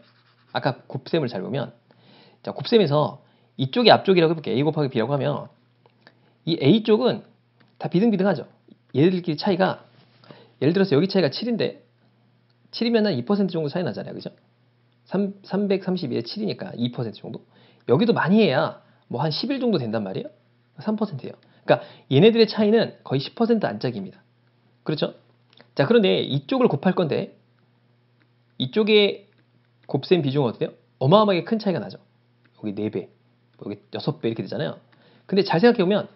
아까 곱셈을 잘 보면, 자, 곱셈에서 이쪽이 앞쪽이라고 해볼게요. A 곱하기 B라고 하면, 이 A 쪽은 다 비등비등하죠. 얘들끼리 차이가, 예를 들어서 여기 차이가 7인데, 7이면 한 2% 정도 차이 나잖아요. 그죠? 332에 7이니까 2% 정도. 여기도 많이 해야 뭐 한 11 정도 된단 말이에요. 3%예요. 그러니까 얘네들의 차이는 거의 10% 안짝입니다. 그렇죠? 자, 그런데 이쪽을 곱할 건데 이쪽의 곱셈 비중은 어때요? 어마어마하게 큰 차이가 나죠. 여기 4배, 여기 6배 이렇게 되잖아요. 근데 잘 생각해보면,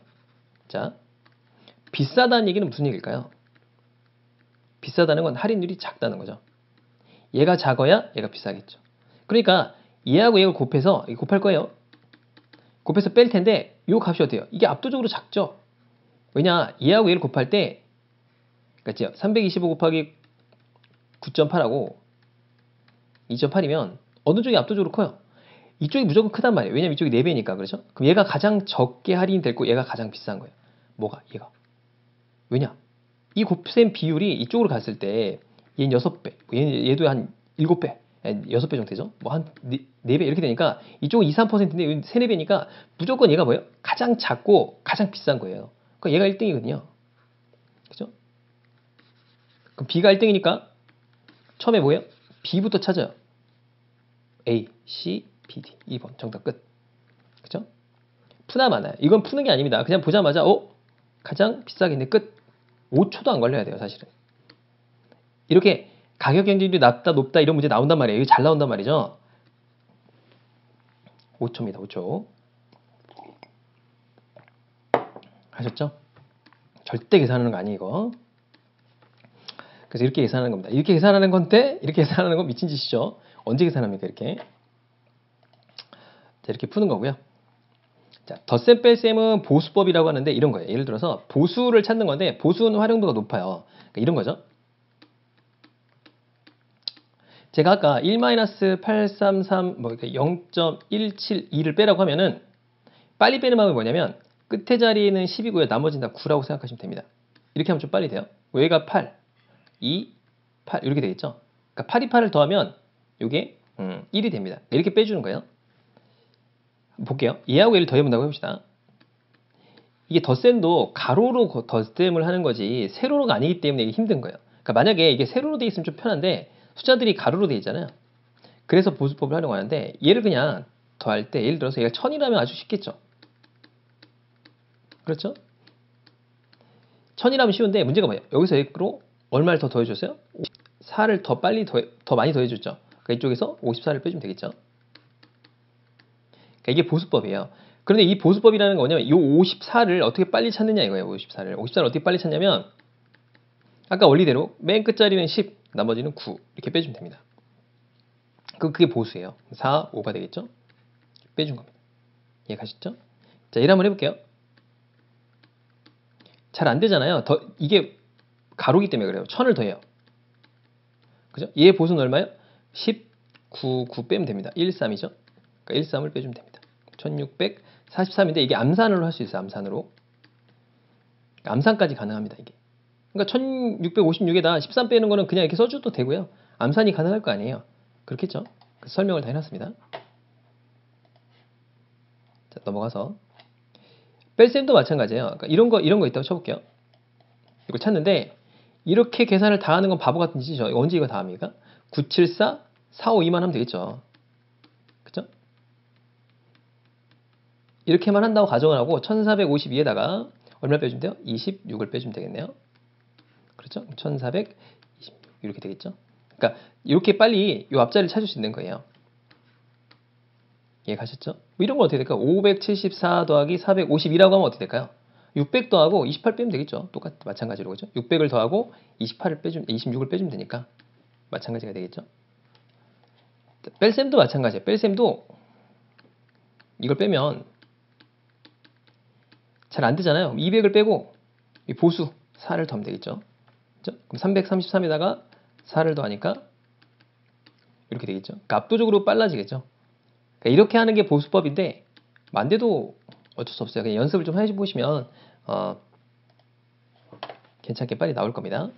자, 비싸다는 얘기는 무슨 얘기일까요? 비싸다는 건 할인율이 작다는 거죠. 얘가 작아야 얘가 비싸겠죠. 그러니까 얘하고 얘를 곱해서 곱할 거예요. 곱해서 뺄 텐데 이 값이 어때요? 이게 압도적으로 작죠. 왜냐, 얘하고 얘를 곱할 때, 그렇죠? 325 곱하기 9.8하고 2.8이면 어느 쪽이 압도적으로 커요? 이쪽이 무조건 크단 말이에요. 왜냐면 이쪽이 4배니까. 그렇죠? 그럼 얘가 가장 적게 할인됐고 얘가 가장 비싼 거예요. 뭐가? 얘가. 왜냐? 이 곱셈 비율이 이쪽으로 갔을 때 얘는 6배, 얘도 한 7배, 6배 정도 되죠? 뭐 한 4배 이렇게 되니까 이쪽은 2, 3%인데 여기 3, 4배니까 무조건 얘가 뭐예요? 가장 작고 가장 비싼 거예요. 그러니까 얘가 1등이거든요. 그죠? 그럼 B가 1등이니까 처음에 뭐예요? B부터 찾아요. A, C, B, D. 2번 정답 끝. 그죠? 푸나 마나요. 이건 푸는 게 아닙니다. 그냥 보자마자 가장 비싸겠네 끝. 5초도 안 걸려야 돼요, 사실은. 이렇게 가격 경쟁률이 낮다 높다 이런 문제 나온단 말이에요. 이게 잘 나온단 말이죠. 5초입니다. 5초. 하셨죠? 절대 계산하는 거 아니에요, 이거. 그래서 이렇게 계산하는 겁니다. 이렇게 계산하는 건데 이렇게 계산하는 건 미친 짓이죠. 언제 계산합니까, 이렇게? 자, 이렇게 푸는 거고요. 자, 덧셈 뺄셈은 보수법이라고 하는데 이런 거예요. 예를 들어서 보수를 찾는 건데 보수는 활용도가 높아요. 그러니까 이런 거죠. 제가 아까 1-833 뭐 0.172를 빼라고 하면은 빨리 빼는 방법이 뭐냐면 끝에 자리에는 10이고요. 나머지는 다 9라고 생각하시면 됩니다. 이렇게 하면 좀 빨리 돼요. 얘가 8, 2, 8 이렇게 되겠죠. 그러니까 8, 2, 8을 더하면 이게 1이 됩니다. 이렇게 빼주는 거예요. 볼게요. 얘하고 얘를 더해본다고 해봅시다. 이게 덧셈도 가로로 덧셈을 하는 거지 세로로가 아니기 때문에 이게 힘든 거예요. 그러니까 만약에 이게 세로로 돼 있으면 좀 편한데 숫자들이 가로로 돼 있잖아요. 그래서 보수법을 활용하는데 얘를 그냥 더할 때 예를 들어서 얘가 1000이라면 아주 쉽겠죠. 그렇죠? 1000이라면 쉬운데 문제가 뭐예요? 여기서 X로 얼마를 더 더해줬어요? 4를 더 많이 더해줬죠. 그러니까 이쪽에서 54를 빼주면 되겠죠. 그러니까 이게 보수법이에요. 그런데 이 보수법이라는 건 뭐냐면 이 54를 어떻게 빨리 찾느냐 이거예요. 54를 어떻게 빨리 찾냐면 아까 원리대로 맨 끝자리는 10, 나머지는 9 이렇게 빼주면 됩니다. 그게 보수예요. 4, 5가 되겠죠? 빼준 겁니다. 이해가셨죠? 자, 일 한번 해볼게요. 잘 안 되잖아요. 이게 가로기 때문에 그래요. 1000을 더해요. 그죠? 얘 보수는 얼마예요? 10, 9, 9 빼면 됩니다. 1, 3이죠? 그러니까 1, 3을 빼주면 됩니다. 1643인데 이게 암산으로 할 수 있어요. 암산으로. 암산까지 가능합니다. 이게. 그러니까 1656에다 13 빼는 거는 그냥 이렇게 써줘도 되고요. 암산이 가능할 거 아니에요. 그렇겠죠? 그래서 설명을 다 해놨습니다. 자, 넘어가서 뺄셈도 마찬가지예요. 그러니까 이런 거 있다고 쳐볼게요. 이걸 찾는데 이렇게 계산을 다 하는 건 바보 같은 짓이죠. 언제 이거 다 합니까? 974, 452만 하면 되겠죠. 그죠? 이렇게만 한다고 가정을 하고 1452에다가 얼마 빼주면 돼요? 26을 빼주면 되겠네요. 그렇죠? 1426 이렇게 되겠죠? 그러니까 이렇게 빨리 이 앞자리를 찾을 수 있는 거예요. 이해가셨죠? 뭐 이런 건 어떻게 될까요? 574 더하기 452라고 하면 어떻게 될까요? 600 더하고 28 빼면 되겠죠. 마찬가지로 그죠? 600을 더하고 26을 빼주면 되니까 마찬가지가 되겠죠. 뺄셈도 마찬가지예요. 뺄셈도 이걸 빼면 잘 안 되잖아요. 200을 빼고 이 보수 4를 더하면 되겠죠. 그죠? 그럼 333에다가 4를 더하니까 이렇게 되겠죠. 그러니까 압도적으로 빨라지겠죠. 그러니까 이렇게 하는 게 보수법인데 안 돼도 어쩔 수 없어요. 그냥 연습을 좀 해보시면 괜찮게 빨리 나올 겁니다.